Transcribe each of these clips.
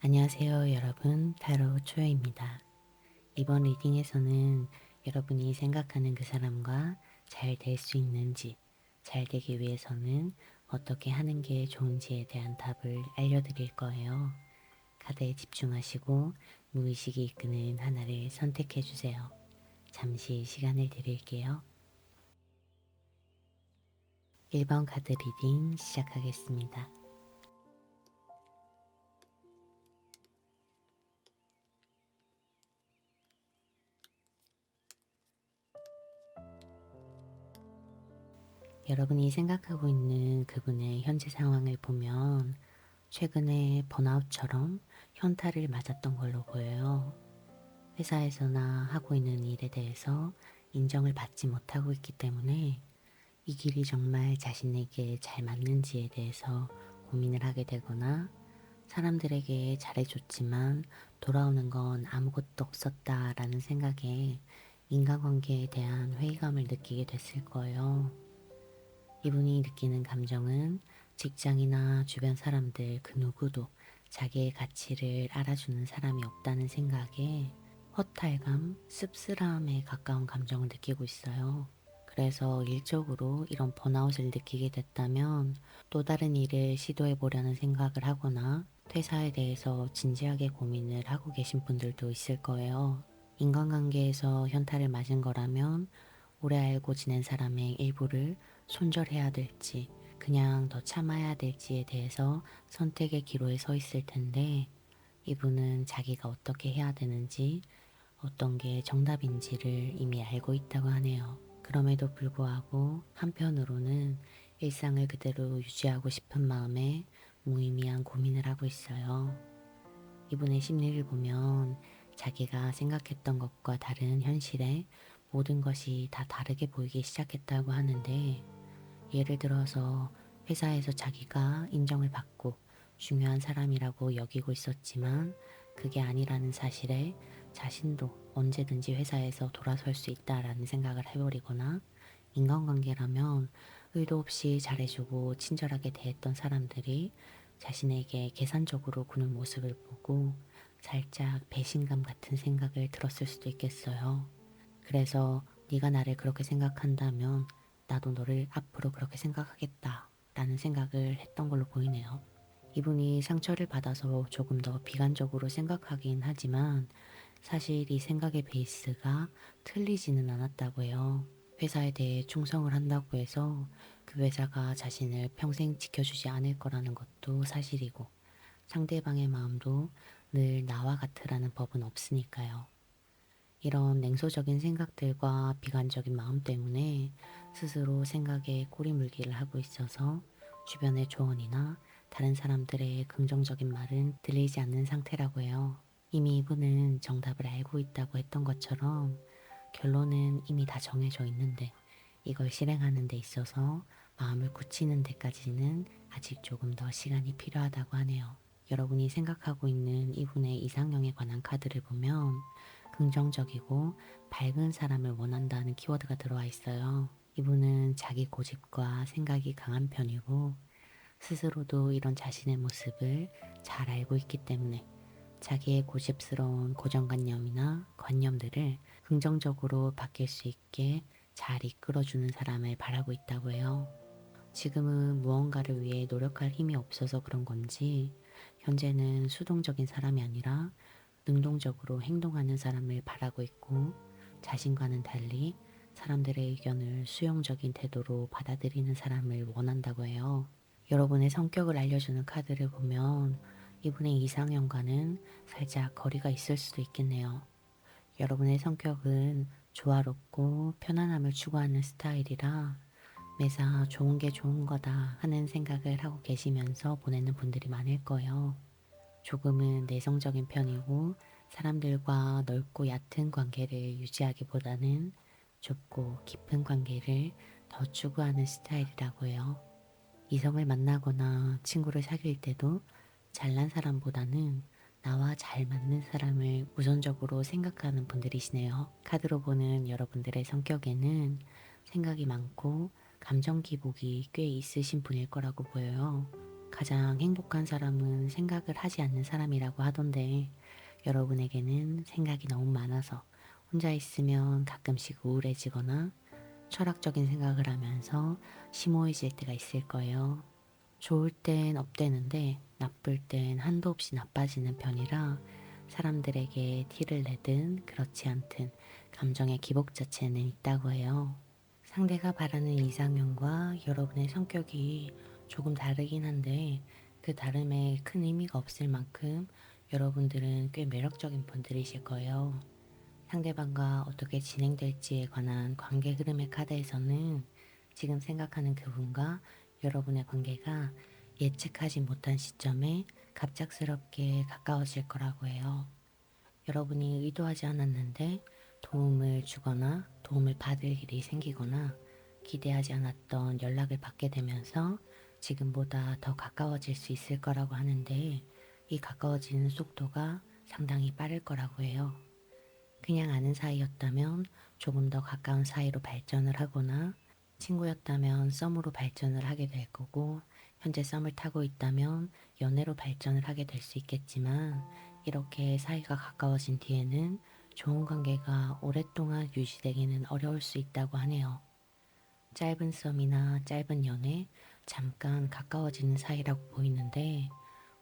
안녕하세요, 여러분. 타로 초여입니다. 이번 리딩에서는 여러분이 생각하는 그 사람과 잘 될 수 있는지, 잘 되기 위해서는 어떻게 하는 게 좋은지에 대한 답을 알려드릴 거예요. 카드에 집중하시고 무의식이 이끄는 하나를 선택해 주세요. 잠시 시간을 드릴게요. 1번 카드 리딩 시작하겠습니다. 여러분이 생각하고 있는 그분의 현재 상황을 보면 최근에 번아웃처럼 현타를 맞았던 걸로 보여요. 회사에서나 하고 있는 일에 대해서 인정을 받지 못하고 있기 때문에 이 길이 정말 자신에게 잘 맞는지에 대해서 고민을 하게 되거나 사람들에게 잘해줬지만 돌아오는 건 아무것도 없었다라는 생각에 인간관계에 대한 회의감을 느끼게 됐을 거예요. 이분이 느끼는 감정은 직장이나 주변 사람들 그 누구도 자기의 가치를 알아주는 사람이 없다는 생각에 허탈감, 씁쓸함에 가까운 감정을 느끼고 있어요. 그래서 일적으로 이런 번아웃을 느끼게 됐다면 또 다른 일을 시도해 보려는 생각을 하거나 퇴사에 대해서 진지하게 고민을 하고 계신 분들도 있을 거예요. 인간관계에서 현타를 맞은 거라면 오래 알고 지낸 사람의 일부를 손절해야 될지 그냥 더 참아야 될지에 대해서 선택의 기로에 서 있을 텐데 이분은 자기가 어떻게 해야 되는지 어떤 게 정답인지를 이미 알고 있다고 하네요. 그럼에도 불구하고 한편으로는 일상을 그대로 유지하고 싶은 마음에 무의미한 고민을 하고 있어요. 이분의 심리를 보면 자기가 생각했던 것과 다른 현실에 모든 것이 다 다르게 보이기 시작했다고 하는데 예를 들어서 회사에서 자기가 인정을 받고 중요한 사람이라고 여기고 있었지만 그게 아니라는 사실에 자신도 언제든지 회사에서 돌아설 수 있다라는 생각을 해버리거나 인간관계라면 의도 없이 잘해주고 친절하게 대했던 사람들이 자신에게 계산적으로 구는 모습을 보고 살짝 배신감 같은 생각을 들었을 수도 있겠어요. 그래서 네가 나를 그렇게 생각한다면 나도 너를 앞으로 그렇게 생각하겠다 라는 생각을 했던 걸로 보이네요. 이분이 상처를 받아서 조금 더 비관적으로 생각하긴 하지만 사실 이 생각의 베이스가 틀리지는 않았다고 해요. 회사에 대해 충성을 한다고 해서 그 회사가 자신을 평생 지켜주지 않을 거라는 것도 사실이고 상대방의 마음도 늘 나와 같으라는 법은 없으니까요. 이런 냉소적인 생각들과 비관적인 마음 때문에 스스로 생각에 꼬리물기를 하고 있어서 주변의 조언이나 다른 사람들의 긍정적인 말은 들리지 않는 상태라고 해요. 이미 이분은 정답을 알고 있다고 했던 것처럼 결론은 이미 다 정해져 있는데 이걸 실행하는 데 있어서 마음을 굳히는 데까지는 아직 조금 더 시간이 필요하다고 하네요. 여러분이 생각하고 있는 이분의 이상형에 관한 카드를 보면 긍정적이고 밝은 사람을 원한다는 키워드가 들어와 있어요. 이분은 자기 고집과 생각이 강한 편이고 스스로도 이런 자신의 모습을 잘 알고 있기 때문에 자기의 고집스러운 고정관념이나 관념들을 긍정적으로 바뀔 수 있게 잘 이끌어주는 사람을 바라고 있다고 해요. 지금은 무언가를 위해 노력할 힘이 없어서 그런 건지 현재는 수동적인 사람이 아니라 능동적으로 행동하는 사람을 바라고 있고 자신과는 달리 사람들의 의견을 수용적인 태도로 받아들이는 사람을 원한다고 해요. 여러분의 성격을 알려주는 카드를 보면 이분의 이상형과는 살짝 거리가 있을 수도 있겠네요. 여러분의 성격은 조화롭고 편안함을 추구하는 스타일이라 매사 좋은 게 좋은 거다 하는 생각을 하고 계시면서 보내는 분들이 많을 거예요. 조금은 내성적인 편이고 사람들과 넓고 얕은 관계를 유지하기보다는 좁고 깊은 관계를 더 추구하는 스타일이라고 해요. 이성을 만나거나 친구를 사귈 때도 잘난 사람보다는 나와 잘 맞는 사람을 우선적으로 생각하는 분들이시네요. 카드로 보는 여러분들의 성격에는 생각이 많고 감정 기복이 꽤 있으신 분일 거라고 보여요. 가장 행복한 사람은 생각을 하지 않는 사람이라고 하던데 여러분에게는 생각이 너무 많아서 혼자 있으면 가끔씩 우울해지거나 철학적인 생각을 하면서 심오해질 때가 있을 거예요. 좋을 땐 업되는데 나쁠 땐 한도 없이 나빠지는 편이라 사람들에게 티를 내든 그렇지 않든 감정의 기복 자체는 있다고 해요. 상대가 바라는 이상형과 여러분의 성격이 조금 다르긴 한데 그 다름에 큰 의미가 없을 만큼 여러분들은 꽤 매력적인 분들이실 거예요. 상대방과 어떻게 진행될지에 관한 관계 흐름의 카드에서는 지금 생각하는 그분과 여러분의 관계가 예측하지 못한 시점에 갑작스럽게 가까워질 거라고 해요. 여러분이 의도하지 않았는데 도움을 주거나 도움을 받을 일이 생기거나 기대하지 않았던 연락을 받게 되면서 지금보다 더 가까워질 수 있을 거라고 하는데 이 가까워지는 속도가 상당히 빠를 거라고 해요. 그냥 아는 사이였다면 조금 더 가까운 사이로 발전을 하거나 친구였다면 썸으로 발전을 하게 될 거고 현재 썸을 타고 있다면 연애로 발전을 하게 될 수 있겠지만 이렇게 사이가 가까워진 뒤에는 좋은 관계가 오랫동안 유지되기는 어려울 수 있다고 하네요. 짧은 썸이나 짧은 연애, 잠깐 가까워지는 사이라고 보이는데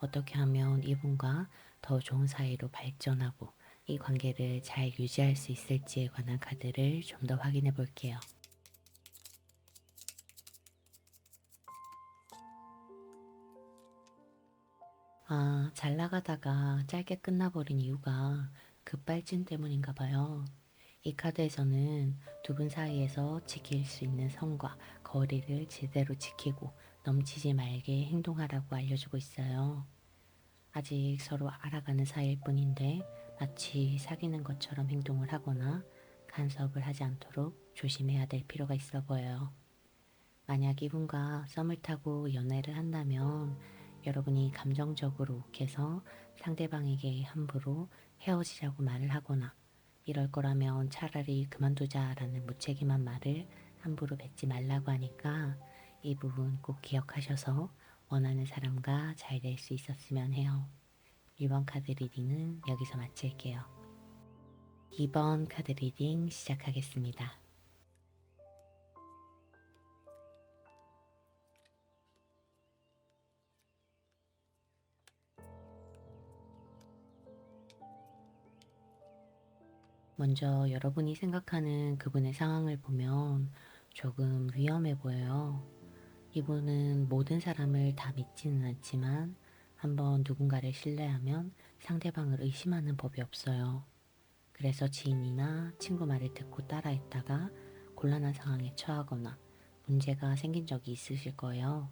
어떻게 하면 이분과 더 좋은 사이로 발전하고 이 관계를 잘 유지할 수 있을지에 관한 카드를 좀 더 확인해 볼게요. 아, 잘 나가다가 짧게 끝나버린 이유가 급발진 때문인가 봐요. 이 카드에서는 두 분 사이에서 지킬 수 있는 선과 거리를 제대로 지키고 넘치지 말게 행동하라고 알려주고 있어요. 아직 서로 알아가는 사이일 뿐인데 마치 사귀는 것처럼 행동을 하거나 간섭을 하지 않도록 조심해야 될 필요가 있어 보여요. 만약 이분과 썸을 타고 연애를 한다면 여러분이 감정적으로 욱해서 상대방에게 함부로 헤어지자고 말을 하거나 이럴 거라면 차라리 그만두자라는 무책임한 말을 함부로 뱉지 말라고 하니까 이 부분 꼭 기억하셔서 원하는 사람과 잘 될 수 있었으면 해요. 1번 카드 리딩은 여기서 마칠게요. 2번 카드 리딩 시작하겠습니다. 먼저 여러분이 생각하는 그분의 상황을 보면 조금 위험해 보여요. 이분은 모든 사람을 다 믿지는 않지만 한번 누군가를 신뢰하면 상대방을 의심하는 법이 없어요. 그래서 지인이나 친구 말을 듣고 따라했다가 곤란한 상황에 처하거나 문제가 생긴 적이 있으실 거예요.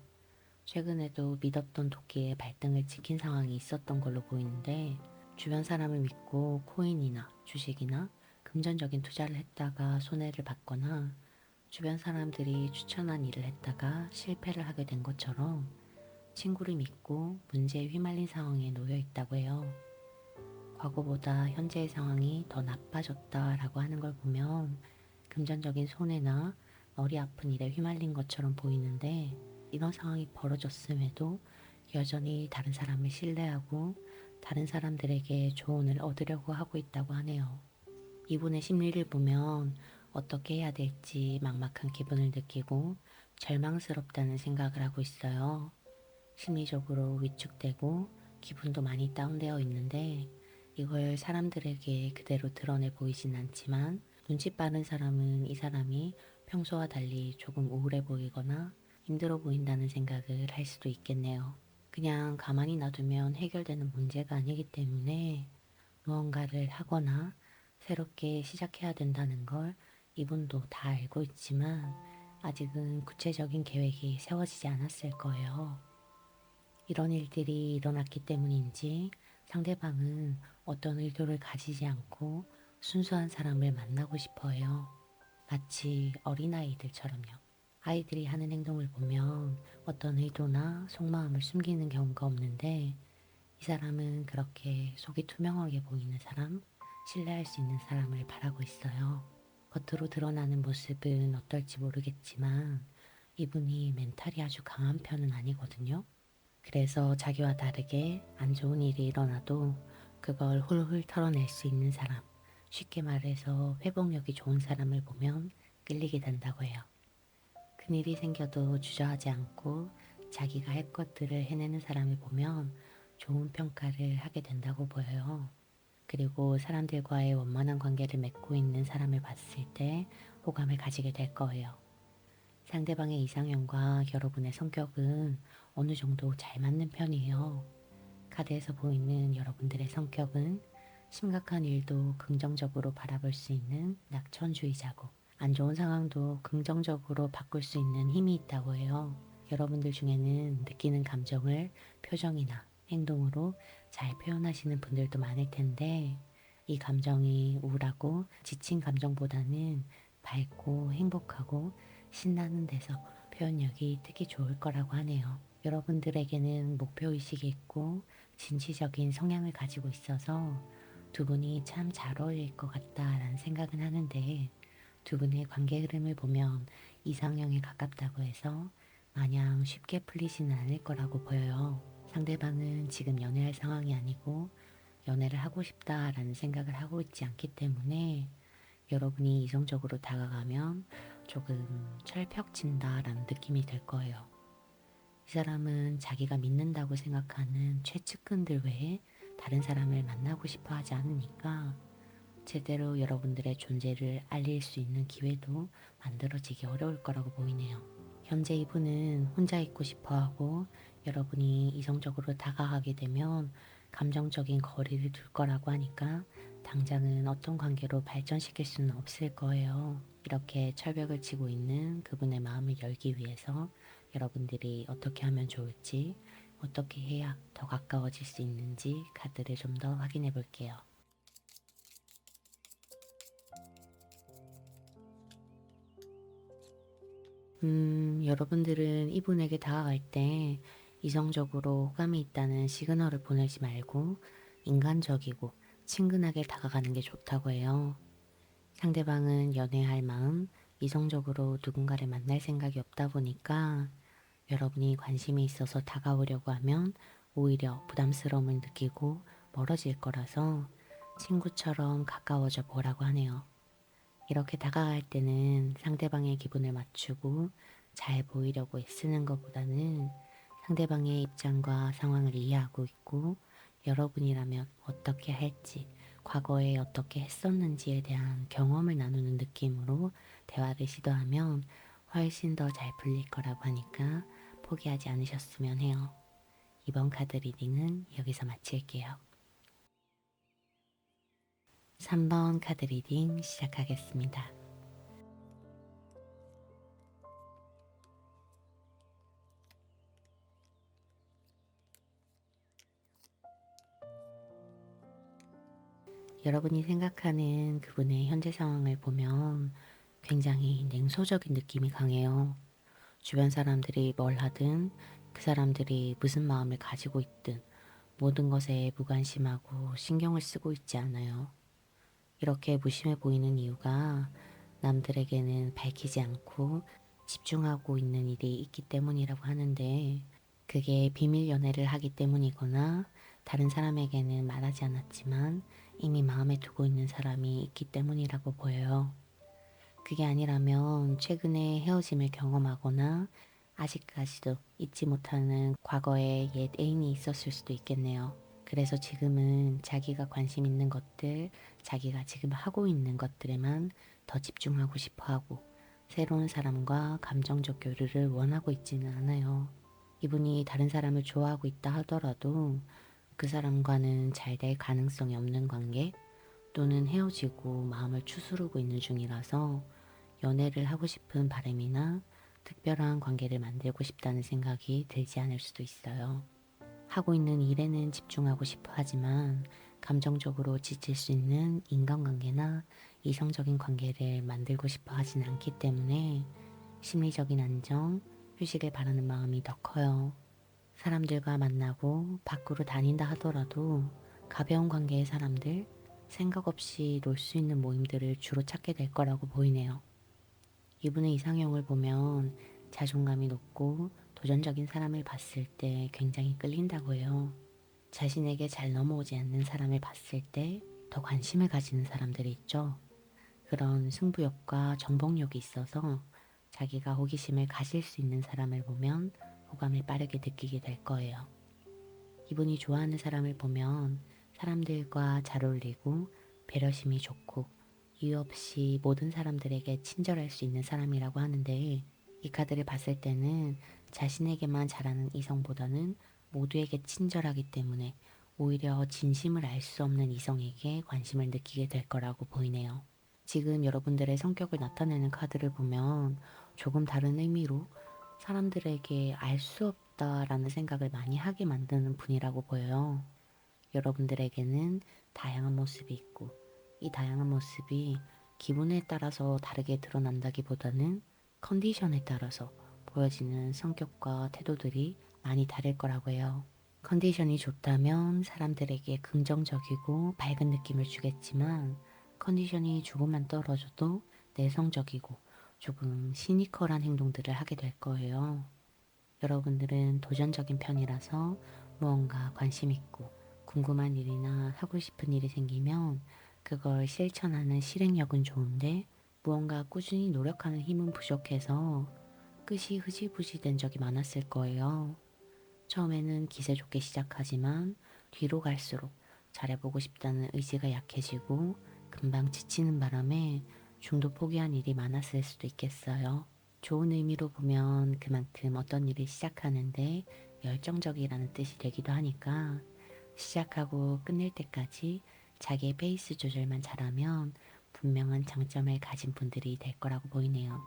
최근에도 믿었던 도끼의 발등을 찍힌 상황이 있었던 걸로 보이는데 주변 사람을 믿고 코인이나 주식이나 금전적인 투자를 했다가 손해를 봤거나 주변 사람들이 추천한 일을 했다가 실패를 하게 된 것처럼 친구를 믿고 문제에 휘말린 상황에 놓여 있다고 해요. 과거보다 현재의 상황이 더 나빠졌다라고 하는 걸 보면 금전적인 손해나 머리 아픈 일에 휘말린 것처럼 보이는데 이런 상황이 벌어졌음에도 여전히 다른 사람을 신뢰하고 다른 사람들에게 조언을 얻으려고 하고 있다고 하네요. 이분의 심리를 보면 어떻게 해야 될지 막막한 기분을 느끼고 절망스럽다는 생각을 하고 있어요. 심리적으로 위축되고 기분도 많이 다운되어 있는데 이걸 사람들에게 그대로 드러내 보이진 않지만 눈치 빠른 사람은 이 사람이 평소와 달리 조금 우울해 보이거나 힘들어 보인다는 생각을 할 수도 있겠네요. 그냥 가만히 놔두면 해결되는 문제가 아니기 때문에 무언가를 하거나 새롭게 시작해야 된다는 걸 이분도 다 알고 있지만 아직은 구체적인 계획이 세워지지 않았을 거예요. 이런 일들이 일어났기 때문인지 상대방은 어떤 의도를 가지지 않고 순수한 사람을 만나고 싶어 해요. 마치 어린아이들처럼요. 아이들이 하는 행동을 보면 어떤 의도나 속마음을 숨기는 경우가 없는데 이 사람은 그렇게 속이 투명하게 보이는 사람, 신뢰할 수 있는 사람을 바라고 있어요. 겉으로 드러나는 모습은 어떨지 모르겠지만 이분이 멘탈이 아주 강한 편은 아니거든요. 그래서 자기와 다르게 안 좋은 일이 일어나도 그걸 훌훌 털어낼 수 있는 사람, 쉽게 말해서 회복력이 좋은 사람을 보면 끌리게 된다고 해요. 큰일이 생겨도 주저하지 않고 자기가 할 것들을 해내는 사람을 보면 좋은 평가를 하게 된다고 보여요. 그리고 사람들과의 원만한 관계를 맺고 있는 사람을 봤을 때 호감을 가지게 될 거예요. 상대방의 이상형과 여러분의 성격은 어느 정도 잘 맞는 편이에요. 카드에서 보이는 여러분들의 성격은 심각한 일도 긍정적으로 바라볼 수 있는 낙천주의자고, 안 좋은 상황도 긍정적으로 바꿀 수 있는 힘이 있다고 해요. 여러분들 중에는 느끼는 감정을 표정이나 행동으로 잘 표현하시는 분들도 많을 텐데, 이 감정이 우울하고 지친 감정보다는 밝고 행복하고 신나는 데서 표현력이 특히 좋을 거라고 하네요. 여러분들에게는 목표의식이 있고 진취적인 성향을 가지고 있어서 두 분이 참 잘 어울릴 것 같다라는 생각은 하는데, 두 분의 관계 흐름을 보면 이상형에 가깝다고 해서 마냥 쉽게 풀리지는 않을 거라고 보여요. 상대방은 지금 연애할 상황이 아니고 연애를 하고 싶다라는 생각을 하고 있지 않기 때문에 여러분이 이성적으로 다가가면 조금 철벽친다라는 느낌이 들 거예요. 이 사람은 자기가 믿는다고 생각하는 최측근들 외에 다른 사람을 만나고 싶어 하지 않으니까 제대로 여러분들의 존재를 알릴 수 있는 기회도 만들어지기 어려울 거라고 보이네요. 현재 이분은 혼자 있고 싶어 하고 여러분이 이성적으로 다가가게 되면 감정적인 거리를 둘 거라고 하니까 당장은 어떤 관계로 발전시킬 수는 없을 거예요. 이렇게 철벽을 치고 있는 그분의 마음을 열기 위해서 여러분들이 어떻게 하면 좋을지, 어떻게 해야 더 가까워질 수 있는지 카드를 좀 더 확인해 볼게요. 여러분들은 이분에게 다가갈 때 이성적으로 호감이 있다는 시그널을 보내지 말고 인간적이고 친근하게 다가가는 게 좋다고 해요. 상대방은 연애할 마음, 이성적으로 누군가를 만날 생각이 없다 보니까 여러분이 관심이 있어서 다가오려고 하면 오히려 부담스러움을 느끼고 멀어질 거라서 친구처럼 가까워져 보라고 하네요. 이렇게 다가갈 때는 상대방의 기분을 맞추고 잘 보이려고 애쓰는 것보다는 상대방의 입장과 상황을 이해하고 있고 여러분이라면 어떻게 할지, 과거에 어떻게 했었는지에 대한 경험을 나누는 느낌으로 대화를 시도하면 훨씬 더 잘 풀릴 거라고 하니까 포기하지 않으셨으면 해요. 이번 카드 리딩은 여기서 마칠게요. 3번 카드 리딩 시작하겠습니다. 여러분이 생각하는 그분의 현재 상황을 보면 굉장히 냉소적인 느낌이 강해요. 주변 사람들이 뭘 하든 그 사람들이 무슨 마음을 가지고 있든 모든 것에 무관심하고 신경을 쓰고 있지 않아요. 이렇게 무심해 보이는 이유가 남들에게는 밝히지 않고 집중하고 있는 일이 있기 때문이라고 하는데, 그게 비밀 연애를 하기 때문이거나 다른 사람에게는 말하지 않았지만 이미 마음에 두고 있는 사람이 있기 때문이라고 보여요. 그게 아니라면 최근에 헤어짐을 경험하거나 아직까지도 잊지 못하는 과거의 옛 애인이 있었을 수도 있겠네요. 그래서 지금은 자기가 관심 있는 것들, 자기가 지금 하고 있는 것들에만 더 집중하고 싶어 하고 새로운 사람과 감정적 교류를 원하고 있지는 않아요. 이분이 다른 사람을 좋아하고 있다 하더라도 그 사람과는 잘 될 가능성이 없는 관계 또는 헤어지고 마음을 추스르고 있는 중이라서 연애를 하고 싶은 바람이나 특별한 관계를 만들고 싶다는 생각이 들지 않을 수도 있어요. 하고 있는 일에는 집중하고 싶어 하지만 감정적으로 지칠 수 있는 인간관계나 이성적인 관계를 만들고 싶어 하진 않기 때문에 심리적인 안정, 휴식을 바라는 마음이 더 커요. 사람들과 만나고 밖으로 다닌다 하더라도 가벼운 관계의 사람들, 생각 없이 놀 수 있는 모임들을 주로 찾게 될 거라고 보이네요. 이분의 이상형을 보면 자존감이 높고 도전적인 사람을 봤을 때 굉장히 끌린다고 해요. 자신에게 잘 넘어오지 않는 사람을 봤을 때 더 관심을 가지는 사람들이 있죠. 그런 승부욕과 정복욕이 있어서 자기가 호기심을 가질 수 있는 사람을 보면 호감을 빠르게 느끼게 될 거예요. 이분이 좋아하는 사람을 보면 사람들과 잘 어울리고 배려심이 좋고 이유 없이 모든 사람들에게 친절할 수 있는 사람이라고 하는데, 이 카드를 봤을 때는 자신에게만 잘하는 이성보다는 모두에게 친절하기 때문에 오히려 진심을 알 수 없는 이성에게 관심을 느끼게 될 거라고 보이네요. 지금 여러분들의 성격을 나타내는 카드를 보면 조금 다른 의미로 사람들에게 알 수 없다라는 생각을 많이 하게 만드는 분이라고 보여요. 여러분들에게는 다양한 모습이 있고, 이 다양한 모습이 기분에 따라서 다르게 드러난다기보다는 컨디션에 따라서 보여지는 성격과 태도들이 많이 다를 거라고 해요. 컨디션이 좋다면 사람들에게 긍정적이고 밝은 느낌을 주겠지만, 컨디션이 조금만 떨어져도 내성적이고 조금 시니컬한 행동들을 하게 될 거예요. 여러분들은 도전적인 편이라서 무언가 관심 있고 궁금한 일이나 하고 싶은 일이 생기면 그걸 실천하는 실행력은 좋은데, 무언가 꾸준히 노력하는 힘은 부족해서 끝이 흐지부지 된 적이 많았을 거예요. 처음에는 기세 좋게 시작하지만 뒤로 갈수록 잘해보고 싶다는 의지가 약해지고 금방 지치는 바람에 중도 포기한 일이 많았을 수도 있겠어요. 좋은 의미로 보면 그만큼 어떤 일을 시작하는데 열정적이라는 뜻이 되기도 하니까, 시작하고 끝낼 때까지 자기의 페이스 조절만 잘하면 분명한 장점을 가진 분들이 될 거라고 보이네요.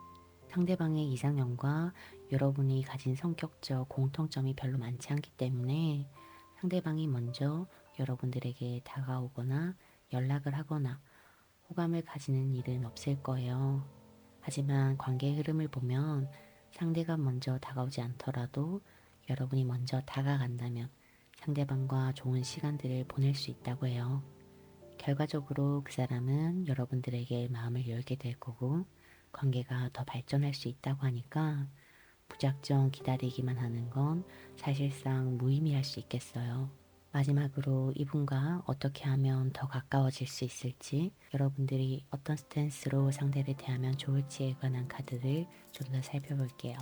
상대방의 이상형과 여러분이 가진 성격적 공통점이 별로 많지 않기 때문에 상대방이 먼저 여러분들에게 다가오거나 연락을 하거나 호감을 가지는 일은 없을 거예요. 하지만 관계의 흐름을 보면 상대가 먼저 다가오지 않더라도 여러분이 먼저 다가간다면 상대방과 좋은 시간들을 보낼 수 있다고 해요. 결과적으로 그 사람은 여러분들에게 마음을 열게 될 거고 관계가 더 발전할 수 있다고 하니까, 무작정 기다리기만 하는 건 사실상 무의미할 수 있겠어요. 마지막으로 이분과 어떻게 하면 더 가까워질 수 있을지, 여러분들이 어떤 스탠스로 상대를 대하면 좋을지에 관한 카드를 좀 더 살펴볼게요.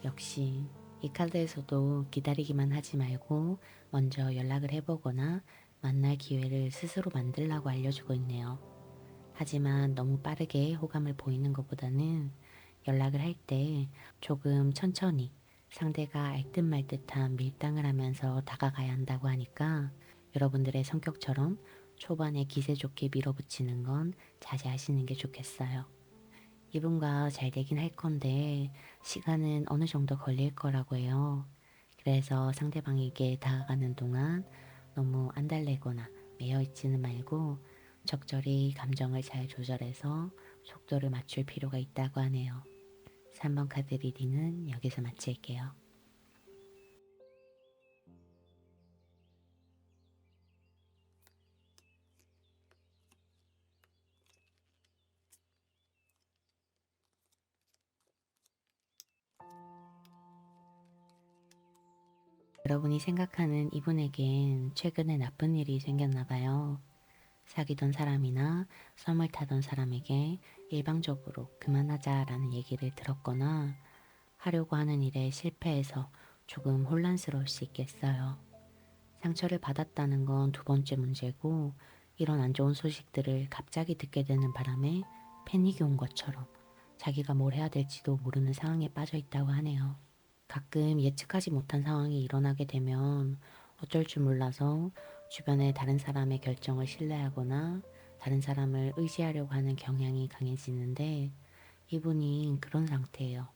역시 이 카드에서도 기다리기만 하지 말고 먼저 연락을 해보거나 만날 기회를 스스로 만들라고 알려주고 있네요. 하지만 너무 빠르게 호감을 보이는 것보다는 연락을 할 때 조금 천천히 상대가 알듯 말듯한 밀당을 하면서 다가가야 한다고 하니까, 여러분들의 성격처럼 초반에 기세 좋게 밀어붙이는 건 자제하시는 게 좋겠어요. 이분과 잘 되긴 할 건데 시간은 어느 정도 걸릴 거라고 해요. 그래서 상대방에게 다가가는 동안 너무 안달내거나 매여 있지는 말고 적절히 감정을 잘 조절해서 속도를 맞출 필요가 있다고 하네요. 3번 카드 리딩은 여기서 마칠게요. 여러분이 생각하는 이분에겐 최근에 나쁜 일이 생겼나 봐요. 사귀던 사람이나 썸을 타던 사람에게 일방적으로 그만하자라는 얘기를 들었거나 하려고 하는 일에 실패해서 조금 혼란스러울 수 있겠어요. 상처를 받았다는 건 두 번째 문제고, 이런 안 좋은 소식들을 갑자기 듣게 되는 바람에 패닉이 온 것처럼 자기가 뭘 해야 될지도 모르는 상황에 빠져 있다고 하네요. 가끔 예측하지 못한 상황이 일어나게 되면 어쩔 줄 몰라서 주변의 다른 사람의 결정을 신뢰하거나 다른 사람을 의지하려고 하는 경향이 강해지는데, 이분이 그런 상태예요.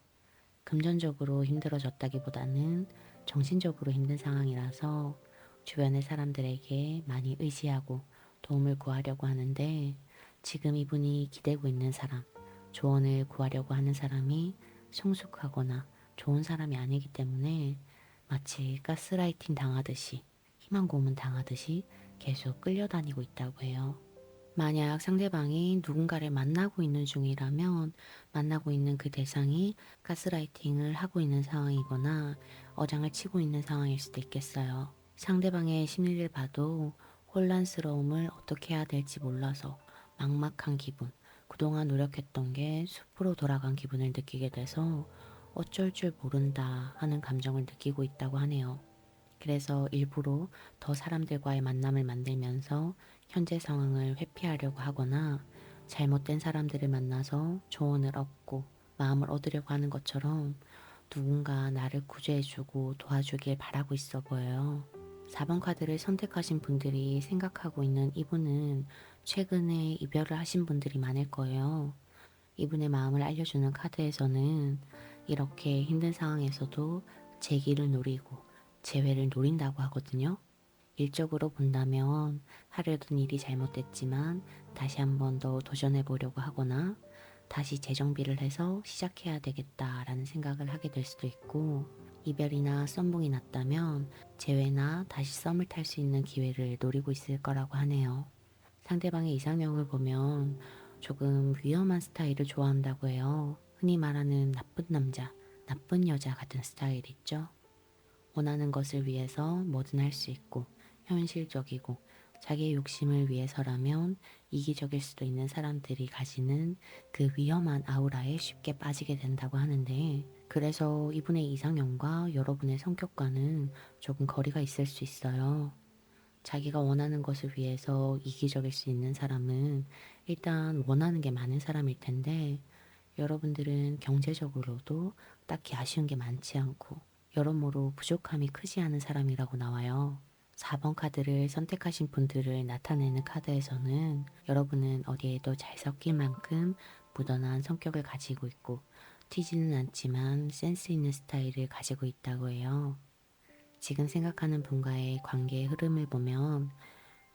금전적으로 힘들어졌다기보다는 정신적으로 힘든 상황이라서 주변의 사람들에게 많이 의지하고 도움을 구하려고 하는데, 지금 이분이 기대고 있는 사람, 조언을 구하려고 하는 사람이 성숙하거나 좋은 사람이 아니기 때문에 마치 가스라이팅 당하듯이, 희망 고문 당하듯이 계속 끌려다니고 있다고 해요. 만약 상대방이 누군가를 만나고 있는 중이라면 만나고 있는 그 대상이 가스라이팅을 하고 있는 상황이거나 어장을 치고 있는 상황일 수도 있겠어요. 상대방의 심리를 봐도 혼란스러움을 어떻게 해야 될지 몰라서 막막한 기분, 그동안 노력했던 게 숲으로 돌아간 기분을 느끼게 돼서 어쩔 줄 모른다 하는 감정을 느끼고 있다고 하네요. 그래서 일부러 더 사람들과의 만남을 만들면서 현재 상황을 회피하려고 하거나 잘못된 사람들을 만나서 조언을 얻고 마음을 얻으려고 하는 것처럼 누군가 나를 구제해주고 도와주길 바라고 있어 보여요. 4번 카드를 선택하신 분들이 생각하고 있는 이분은 최근에 이별을 하신 분들이 많을 거예요. 이분의 마음을 알려주는 카드에서는 이렇게 힘든 상황에서도 재기를 노리고 재회를 노린다고 하거든요. 일적으로 본다면 하려던 일이 잘못됐지만 다시 한 번 더 도전해 보려고 하거나 다시 재정비를 해서 시작해야 되겠다라는 생각을 하게 될 수도 있고, 이별이나 썸붕이 났다면 재회나 다시 썸을 탈 수 있는 기회를 노리고 있을 거라고 하네요. 상대방의 이상형을 보면 조금 위험한 스타일을 좋아한다고 해요. 흔히 말하는 나쁜 남자, 나쁜 여자 같은 스타일 있죠? 원하는 것을 위해서 뭐든 할 수 있고 현실적이고 자기의 욕심을 위해서라면 이기적일 수도 있는 사람들이 가지는 그 위험한 아우라에 쉽게 빠지게 된다고 하는데, 그래서 이분의 이상형과 여러분의 성격과는 조금 거리가 있을 수 있어요. 자기가 원하는 것을 위해서 이기적일 수 있는 사람은 일단 원하는 게 많은 사람일 텐데, 여러분들은 경제적으로도 딱히 아쉬운 게 많지 않고 여러모로 부족함이 크지 않은 사람이라고 나와요. 4번 카드를 선택하신 분들을 나타내는 카드에서는 여러분은 어디에도 잘 섞일 만큼 무던한 성격을 가지고 있고 튀지는 않지만 센스 있는 스타일을 가지고 있다고 해요. 지금 생각하는 분과의 관계의 흐름을 보면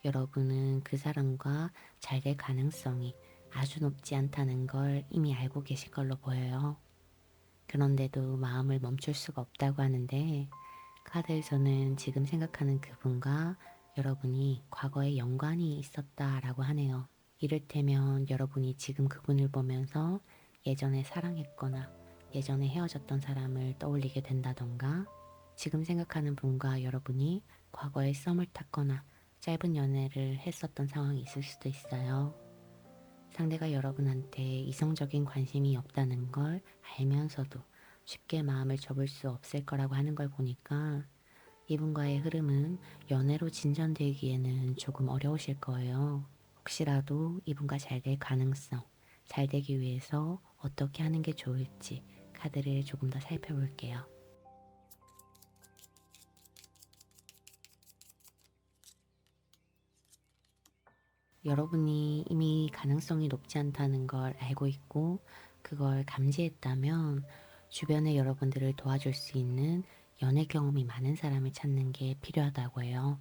여러분은 그 사람과 잘 될 가능성이 아주 높지 않다는 걸 이미 알고 계실 걸로 보여요. 그런데도 마음을 멈출 수가 없다고 하는데, 카드에서는 지금 생각하는 그분과 여러분이 과거에 연관이 있었다라고 하네요. 이를테면 여러분이 지금 그분을 보면서 예전에 사랑했거나 예전에 헤어졌던 사람을 떠올리게 된다던가, 지금 생각하는 분과 여러분이 과거에 썸을 탔거나 짧은 연애를 했었던 상황이 있을 수도 있어요. 상대가 여러분한테 이성적인 관심이 없다는 걸 알면서도 쉽게 마음을 접을 수 없을 거라고 하는 걸 보니까 이분과의 흐름은 연애로 진전되기에는 조금 어려우실 거예요. 혹시라도 이분과 잘 될 가능성, 잘 되기 위해서 어떻게 하는 게 좋을지 카드를 조금 더 살펴볼게요. 여러분이 이미 가능성이 높지 않다는 걸 알고 있고 그걸 감지했다면 주변에 여러분들을 도와줄 수 있는 연애 경험이 많은 사람을 찾는 게 필요하다고 해요.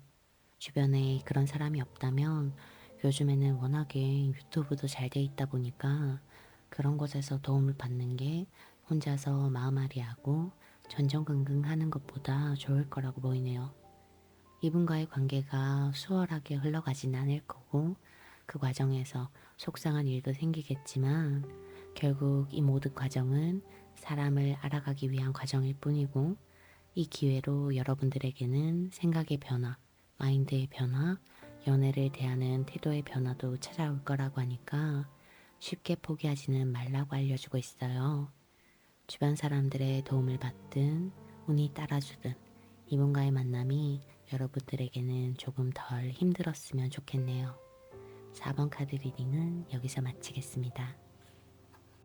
주변에 그런 사람이 없다면 요즘에는 워낙에 유튜브도 잘 돼 있다 보니까 그런 곳에서 도움을 받는 게 혼자서 마음앓이하고 전전긍긍하는 것보다 좋을 거라고 보이네요. 이분과의 관계가 수월하게 흘러가진 않을 거고 그 과정에서 속상한 일도 생기겠지만 결국 이 모든 과정은 사람을 알아가기 위한 과정일 뿐이고, 이 기회로 여러분들에게는 생각의 변화, 마인드의 변화, 연애를 대하는 태도의 변화도 찾아올 거라고 하니까 쉽게 포기하지는 말라고 알려주고 있어요. 주변 사람들의 도움을 받든 운이 따라주든 이분과의 만남이 여러분들에게는 조금 덜 힘들었으면 좋겠네요. 4번 카드 리딩은 여기서 마치겠습니다.